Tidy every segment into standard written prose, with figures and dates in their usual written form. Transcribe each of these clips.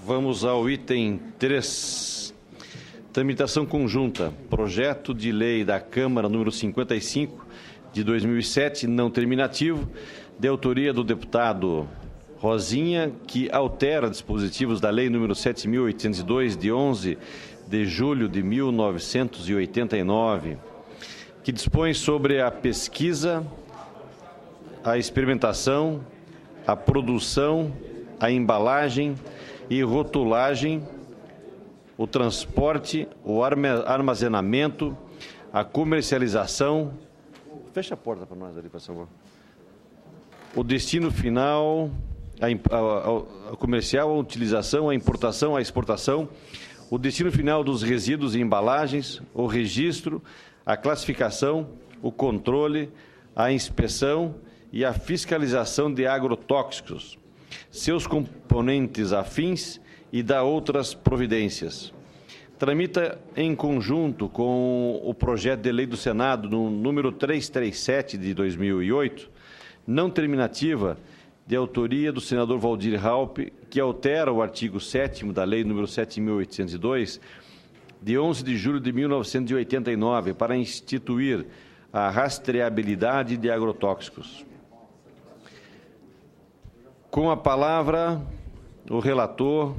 Vamos ao item 3. Tramitação conjunta. Projeto de lei da Câmara número 55 de 2007, não terminativo, de autoria do deputado Rosinha, que altera dispositivos da lei número 7.802, de 11 de julho de 1989, que dispõe sobre a pesquisa, a experimentação, a produção, a embalagem e rotulagem, o transporte, o armazenamento, a comercialização. Fecha a porta para nós ali, por favor. O destino final, a comercial, a utilização, a importação, a exportação, o destino final dos resíduos e embalagens, o registro, a classificação, o controle, a inspeção e a fiscalização de agrotóxicos, seus componentes afins e da outras providências. Tramita em conjunto com o projeto de lei do Senado, no número 337 de 2008, não terminativa, de autoria do senador Waldir Raupp, que altera o artigo 7º da lei número 7.802, de 11 de julho de 1989, para instituir a rastreabilidade de agrotóxicos. Com a palavra, o relator,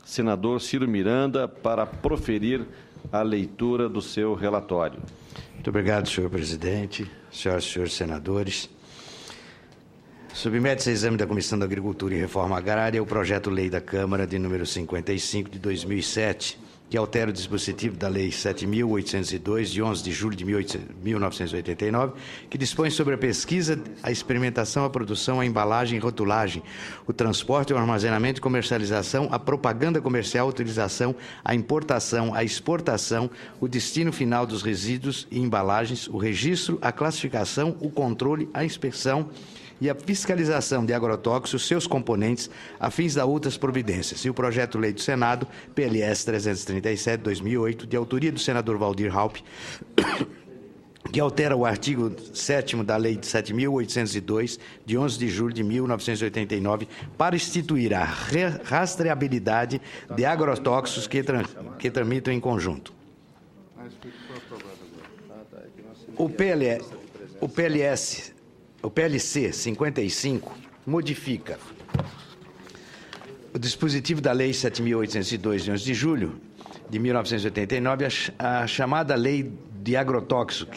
senador Ciro Miranda, para proferir a leitura do seu relatório. Muito obrigado, senhor presidente, senhoras e senhores senadores. Submete-se a exame da Comissão da Agricultura e Reforma Agrária o projeto-lei da Câmara de número 55 de 2007, que altera o dispositivo da Lei 7.802, de 11 de julho de 1989, que dispõe sobre a pesquisa, a experimentação, a produção, a embalagem e rotulagem, o transporte, o armazenamento e comercialização, a propaganda comercial, a utilização, a importação, a exportação, o destino final dos resíduos e embalagens, o registro, a classificação, o controle, a inspeção e a fiscalização de agrotóxicos, seus componentes, a fins da outras providências. E o projeto-lei do Senado, PLS 337/2008, de autoria do senador Waldir Raupp, que altera o artigo 7º da Lei 7.802, de 11 de julho de 1989, para instituir a rastreabilidade de agrotóxicos que tramitam em conjunto. O PLC 55 modifica o dispositivo da Lei 7.802, de 11 de julho de 1989, a chamada Lei de Agrotóxico,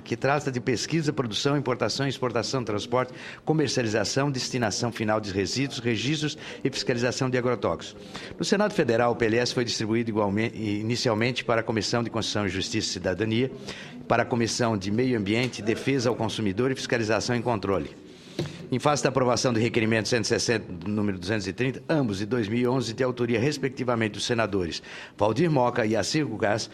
que trata de pesquisa, produção, importação, exportação, transporte, comercialização, destinação final de resíduos, registros e fiscalização de agrotóxicos. No Senado Federal, o PLS foi distribuído inicialmente para a Comissão de Constituição e Justiça e Cidadania, para a Comissão de Meio Ambiente, Defesa ao Consumidor e Fiscalização e Controle. Em face da aprovação do requerimento 160, número 230, ambos de 2011, de autoria, respectivamente, dos senadores Waldir Moca e Assir Gugás,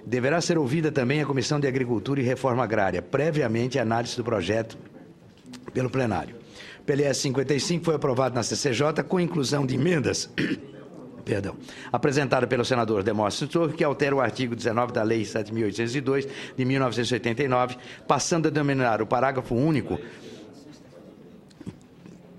deverá ser ouvida também a Comissão de Agricultura e Reforma Agrária, previamente a análise do projeto pelo plenário. O PLS 55 foi aprovado na CCJ com inclusão de emendas apresentada pelo senador Demóstenes Torres, que altera o artigo 19 da Lei 7.802, de 1989, passando a denominar o parágrafo único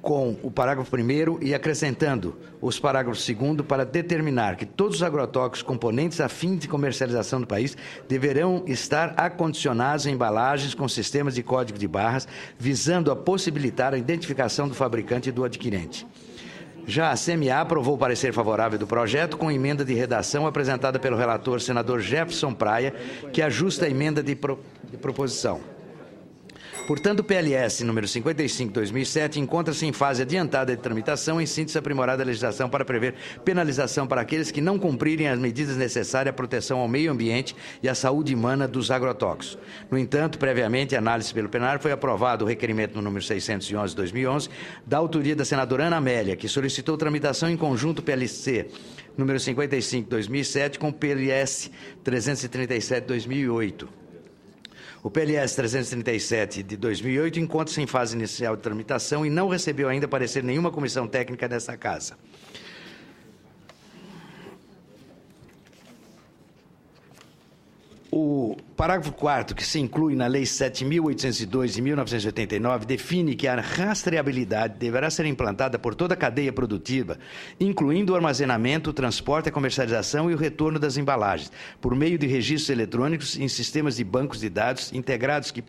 com o parágrafo 1º e acrescentando os parágrafos 2º para determinar que todos os agrotóxicos componentes a fim de comercialização do país deverão estar acondicionados em embalagens com sistemas de código de barras, visando a possibilitar a identificação do fabricante e do adquirente. Já a CMA aprovou o parecer favorável do projeto com emenda de redação apresentada pelo relator senador Jefferson Praia, que ajusta a emenda de proposição. Portanto, o PLS número 55/2007 encontra-se em fase adiantada de tramitação, em síntese aprimorada a legislação para prever penalização para aqueles que não cumprirem as medidas necessárias à proteção ao meio ambiente e à saúde humana dos agrotóxicos. No entanto, previamente, a análise pelo plenário, foi aprovado o requerimento no número 611/2011, da autoria da senadora Ana Amélia, que solicitou tramitação em conjunto PLC número 55/2007 com o PLS 337/2008. O PLS 337 de 2008 encontra-se em fase inicial de tramitação e não recebeu ainda parecer nenhuma comissão técnica dessa Casa. O parágrafo 4º, que se inclui na Lei 7.802 de 1989, define que a rastreabilidade deverá ser implantada por toda a cadeia produtiva, incluindo o armazenamento, o transporte, a comercialização e o retorno das embalagens, por meio de registros eletrônicos em sistemas de bancos de dados integrados que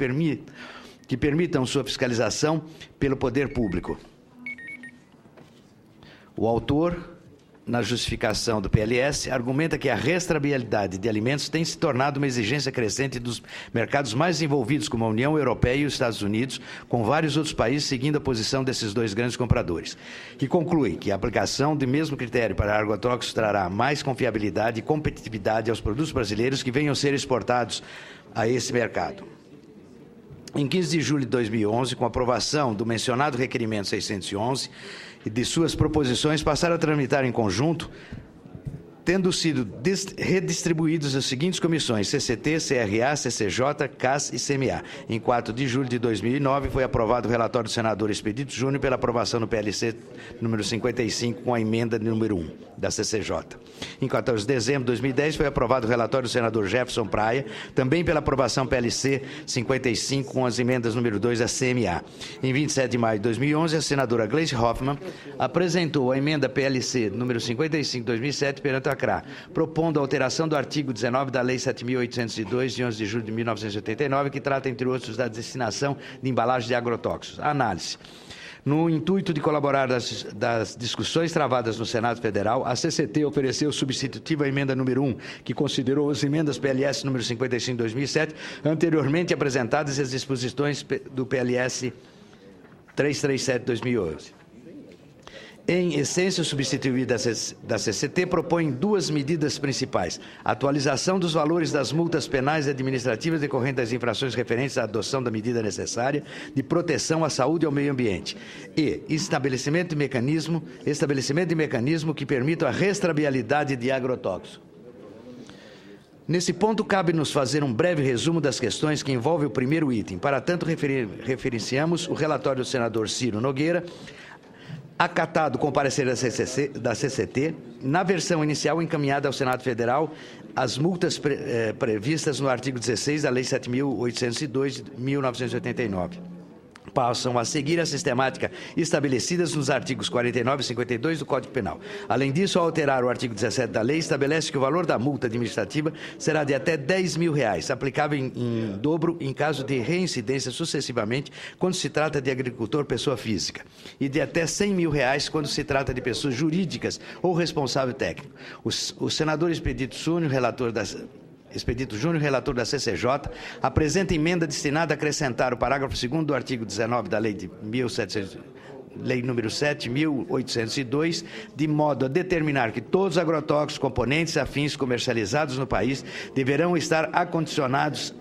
permitam sua fiscalização pelo poder público. O autor, na justificação do PLS, argumenta que a rastreabilidade de alimentos tem se tornado uma exigência crescente dos mercados mais envolvidos, como a União Europeia e os Estados Unidos, com vários outros países seguindo a posição desses dois grandes compradores. E conclui que a aplicação do mesmo critério para agrotóxicos trará mais confiabilidade e competitividade aos produtos brasileiros que venham a ser exportados a esse mercado. Em 15 de julho de 2011, com a aprovação do mencionado requerimento 611 e de suas proposições, passaram a tramitar em conjunto, tendo sido redistribuídos as seguintes comissões: CCT, CRA, CCJ, CAS e CMA. Em 4 de julho de 2009, foi aprovado o relatório do senador Expedito Júnior pela aprovação no PLC número 55, com a emenda número 1 da CCJ. Em 14 de dezembro de 2010, foi aprovado o relatório do senador Jefferson Praia, também pela aprovação PLC 55, com as emendas número 2 da CMA. Em 27 de maio de 2011, a senadora Gleice Hoffmann apresentou a emenda PLC número 55 de 2007 perante a CRA, propondo a alteração do artigo 19 da Lei 7.802, de 11 de julho de 1989, que trata, entre outros, da destinação de embalagens de agrotóxicos. A análise. No intuito de colaborar das discussões travadas no Senado Federal, a CCT ofereceu substitutivo à emenda número 1, que considerou as emendas PLS número 55 de 2007, anteriormente apresentadas, e as disposições do PLS 337 de 2011. Em essência, o substitutivo da CCT propõe duas medidas principais: a atualização dos valores das multas penais e administrativas decorrentes das infrações referentes à adoção da medida necessária de proteção à saúde e ao meio ambiente, e estabelecimento de mecanismo que permita a rastreabilidade de agrotóxicos. Nesse ponto, cabe-nos fazer um breve resumo das questões que envolvem o primeiro item. Para tanto, referenciamos o relatório do senador Ciro Nogueira, acatado com o parecer da CCT, na versão inicial encaminhada ao Senado Federal, as multas previstas no artigo 16 da Lei 7.802 de 1989. Passam a seguir a sistemática estabelecidas nos artigos 49 e 52 do Código Penal. Além disso, ao alterar o artigo 17 da lei, estabelece que o valor da multa administrativa será de até R$10.000, aplicável em dobro em caso de reincidência sucessivamente quando se trata de agricultor pessoa física, e de até R$100.000 quando se trata de pessoas jurídicas ou responsável técnico. O senador Expedito Júnior, relator da CCJ, apresenta emenda destinada a acrescentar o parágrafo 2º do artigo 19 da Lei Lei número 7.802, de modo a determinar que todos os agrotóxicos, componentes afins comercializados no país deverão estar acondicionados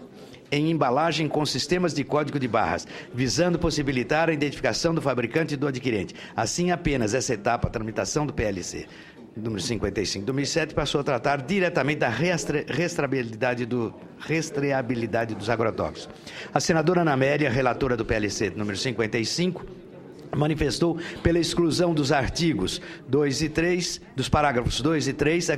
em embalagem com sistemas de código de barras, visando possibilitar a identificação do fabricante e do adquirente. Assim, apenas essa etapa, a tramitação do PLC número 55 de 2007, passou a tratar diretamente da rastreabilidade dos agrotóxicos. A senadora Ana Amélia, relatora do PLC número 55, manifestou pela exclusão dos artigos 2 e 3, dos parágrafos 2 e 3,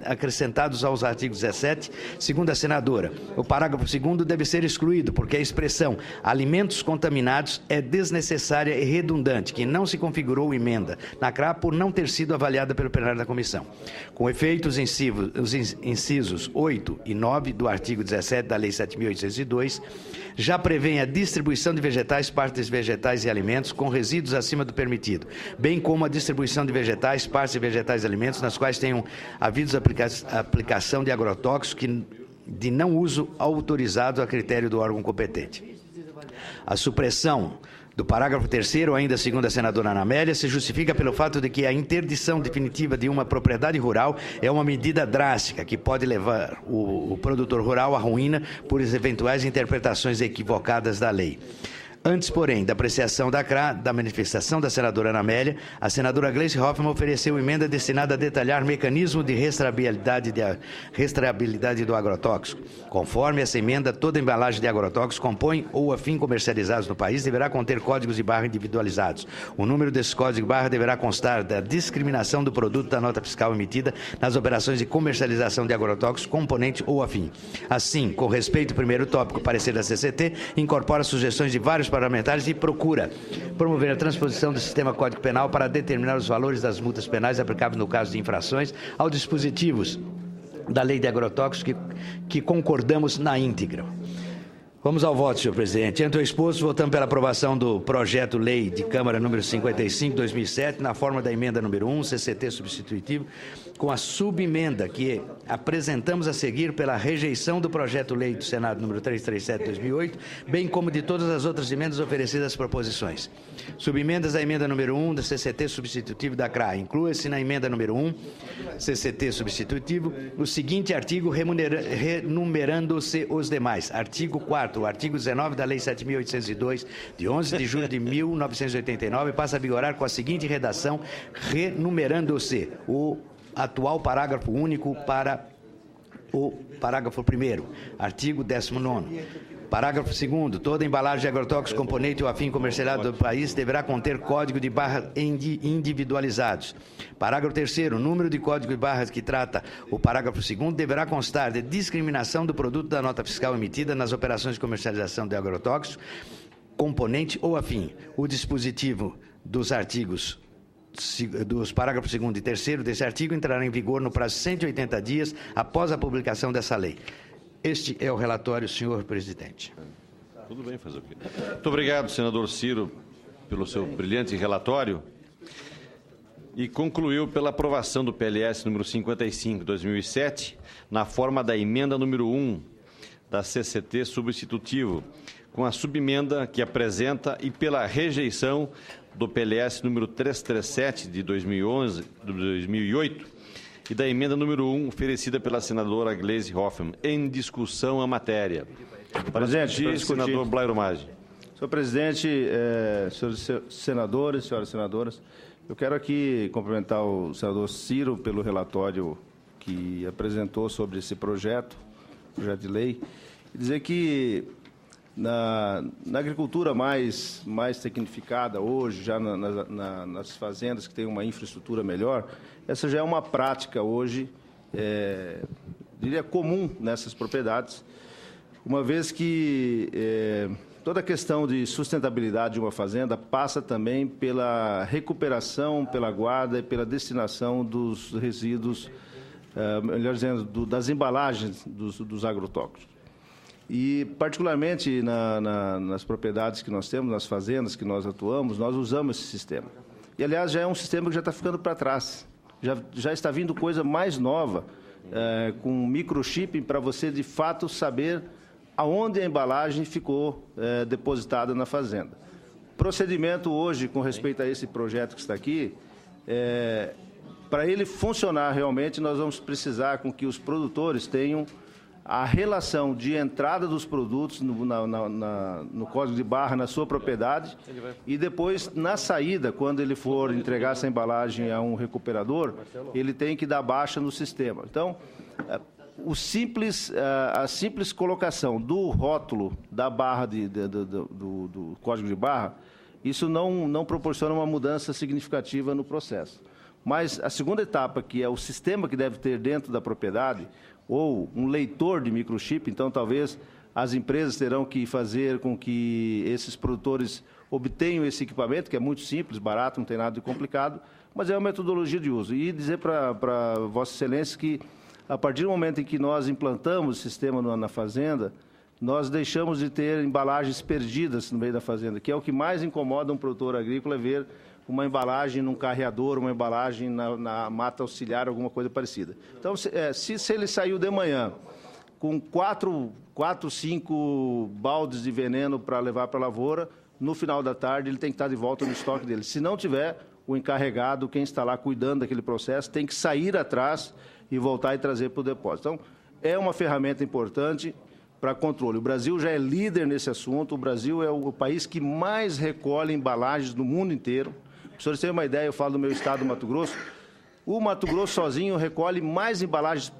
acrescentados aos artigos 17, segundo a senadora. O parágrafo 2º deve ser excluído, porque a expressão alimentos contaminados é desnecessária e redundante, que não se configurou emenda na CRA por não ter sido avaliada pelo plenário da comissão. Com efeito, os incisos 8 e 9 do artigo 17 da Lei 7.802 já prevêem a distribuição de vegetais, partes vegetais e alimentos com resíduos acima do permitido, bem como a distribuição de vegetais, partes vegetais e alimentos nas quais tenham havido aplicação de agrotóxicos de não uso autorizado a critério do órgão competente. A supressão do parágrafo 3º, ainda segundo a senadora Ana Amélia, se justifica pelo fato de que a interdição definitiva de uma propriedade rural é uma medida drástica que pode levar o produtor rural à ruína por eventuais interpretações equivocadas da lei. Antes, porém, da apreciação da CRA, da manifestação da senadora Ana Amélia, a senadora Gleice Hoffmann ofereceu emenda destinada a detalhar mecanismo de rastreabilidade do agrotóxico. Conforme essa emenda, toda embalagem de agrotóxicos compõe ou a fim comercializados no país deverá conter códigos de barra individualizados. O número desses códigos de barra deverá constar da discriminação do produto da nota fiscal emitida nas operações de comercialização de agrotóxicos, componente ou afim. Assim, com respeito ao primeiro tópico, o parecer da CCT incorpora sugestões de vários parlamentares e procura promover a transposição do sistema Código Penal para determinar os valores das multas penais aplicáveis no caso de infrações aos dispositivos da Lei de Agrotóxicos que concordamos na íntegra. Vamos ao voto, senhor presidente. Entre o exposto, votamos pela aprovação do projeto-lei de Câmara número 55, 2007, na forma da emenda número 1, CCT substitutivo, com a subemenda que apresentamos a seguir pela rejeição do projeto-lei do Senado número 337, 2008, bem como de todas as outras emendas oferecidas às proposições. Subemendas da emenda número 1 do CCT substitutivo da CRA. Inclua-se na emenda número 1, CCT substitutivo, o seguinte artigo, renumerando-se os demais. Artigo 4º. O artigo 19 da Lei 7.802, de 11 de julho de 1989, passa a vigorar com a seguinte redação, renumerando-se o atual parágrafo único para o parágrafo 1º. Artigo 19º. Parágrafo 2º. Toda embalagem de agrotóxicos, componente ou afim comercializado do país deverá conter código de barra individualizados. Parágrafo 3º. O número de código de barras que trata o parágrafo 2º deverá constar de discriminação do produto da nota fiscal emitida nas operações de comercialização de agrotóxicos, componente ou afim. O dispositivo dos artigos dos parágrafos 2º e 3º desse artigo entrará em vigor no prazo de 180 dias após a publicação dessa lei. Este é o relatório, senhor presidente. Tudo bem, fazer o quê? Muito obrigado, senador Ciro, pelo seu brilhante relatório. E concluiu pela aprovação do PLS número 55, 2007, na forma da emenda número 1 da CCT substitutivo, com a subemenda que apresenta e pela rejeição do PLS número 337 de 2008 e da emenda número 1 oferecida pela senadora Gleice Hoffmann. Em discussão a matéria. Presidente, senador Blairo Maggi. Senhor presidente, senhores senadores, senhoras senadoras, eu quero aqui cumprimentar o senador Ciro pelo relatório que apresentou sobre esse projeto de lei, e dizer que na agricultura mais tecnificada hoje, já nas fazendas que têm uma infraestrutura melhor, essa já é uma prática hoje, diria, comum nessas propriedades, uma vez que toda a questão de sustentabilidade de uma fazenda passa também pela recuperação, pela guarda e pela destinação dos resíduos, melhor dizendo, das embalagens dos agrotóxicos. E, particularmente, nas propriedades que nós temos, nas fazendas que nós atuamos, nós usamos esse sistema. E, aliás, já é um sistema que já está ficando para trás. Já está vindo coisa mais nova, com microchip, para você, de fato, saber aonde a embalagem ficou depositada na fazenda. Procedimento hoje, com respeito a esse projeto que está aqui, para ele funcionar realmente, nós vamos precisar com que os produtores tenham a relação de entrada dos produtos no código de barra na sua propriedade e depois, na saída, quando ele for entregar essa embalagem a um recuperador, ele tem que dar baixa no sistema. Então, a simples colocação do rótulo da barra do código de barra, isso não proporciona uma mudança significativa no processo. Mas a segunda etapa, que é o sistema que deve ter dentro da propriedade, ou um leitor de microchip, então talvez as empresas terão que fazer com que esses produtores obtenham esse equipamento, que é muito simples, barato, não tem nada de complicado, mas é uma metodologia de uso. E dizer para Vossa Excelência que, a partir do momento em que nós implantamos o sistema na fazenda, nós deixamos de ter embalagens perdidas no meio da fazenda, que é o que mais incomoda um produtor agrícola, ver uma embalagem num carreador, uma embalagem na mata auxiliar, alguma coisa parecida. Então, se ele saiu de manhã com 5 baldes de veneno para levar para a lavoura, no final da tarde ele tem que estar de volta no estoque dele. Se não tiver, o encarregado, quem está lá cuidando daquele processo, tem que sair atrás e voltar e trazer para o depósito. Então, é uma ferramenta importante. para controle. O Brasil já é líder nesse assunto, o Brasil é o país que mais recolhe embalagens no mundo inteiro. Para os senhores terem uma ideia, eu falo do meu estado, do Mato Grosso, o Mato Grosso sozinho recolhe mais embalagens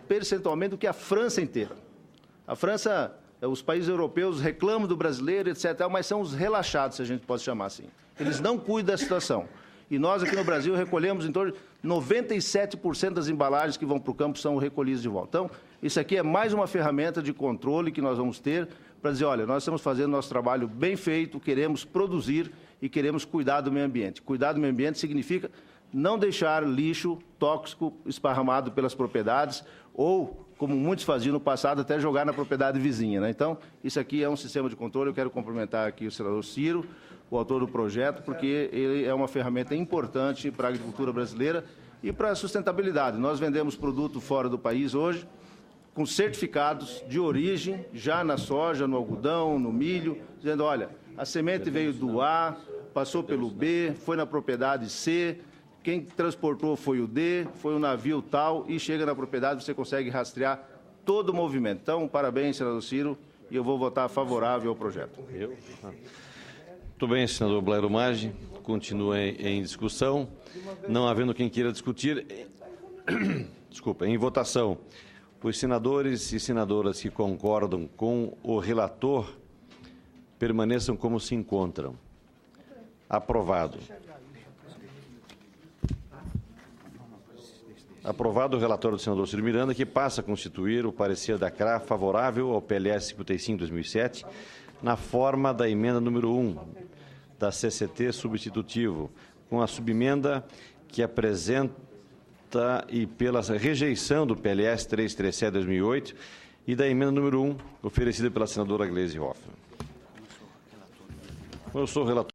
percentualmente do que a França inteira. A França, os países europeus reclamam do brasileiro, etc., mas são os relaxados, se a gente pode chamar assim. Eles não cuidam da situação. E nós aqui no Brasil recolhemos em torno de 97% das embalagens que vão para o campo são recolhidas de volta. Então, isso aqui é mais uma ferramenta de controle que nós vamos ter para dizer, olha, nós estamos fazendo nosso trabalho bem feito, queremos produzir e queremos cuidar do meio ambiente. Cuidar do meio ambiente significa não deixar lixo tóxico esparramado pelas propriedades ou, como muitos faziam no passado, até jogar na propriedade vizinha, né? Então, isso aqui é um sistema de controle. Eu quero cumprimentar aqui o senador Ciro, o autor do projeto, porque ele é uma ferramenta importante para a agricultura brasileira e para a sustentabilidade. Nós vendemos produto fora do país hoje, com certificados de origem, já na soja, no algodão, no milho, dizendo, olha, a semente veio do A, passou pelo B, foi na propriedade C, quem transportou foi o D, foi o navio tal, e chega na propriedade, você consegue rastrear todo o movimento. Então, parabéns, senador Ciro, e eu vou votar favorável ao projeto. Muito bem, senador Blairo Maggi. Continua em discussão. Não havendo quem queira discutir, desculpa, em votação, os senadores e senadoras que concordam com o relator permaneçam como se encontram. Aprovado. Aprovado o relatório do senador Ciro Miranda, que passa a constituir o parecer da CRA favorável ao PLS 55/2007, na forma da emenda número 1 da CCT substitutivo, com a subemenda que apresenta e pela rejeição do PLS 337/2008 e da emenda número 1, oferecida pela senadora Gleisi Hoffmann. Eu sou relator.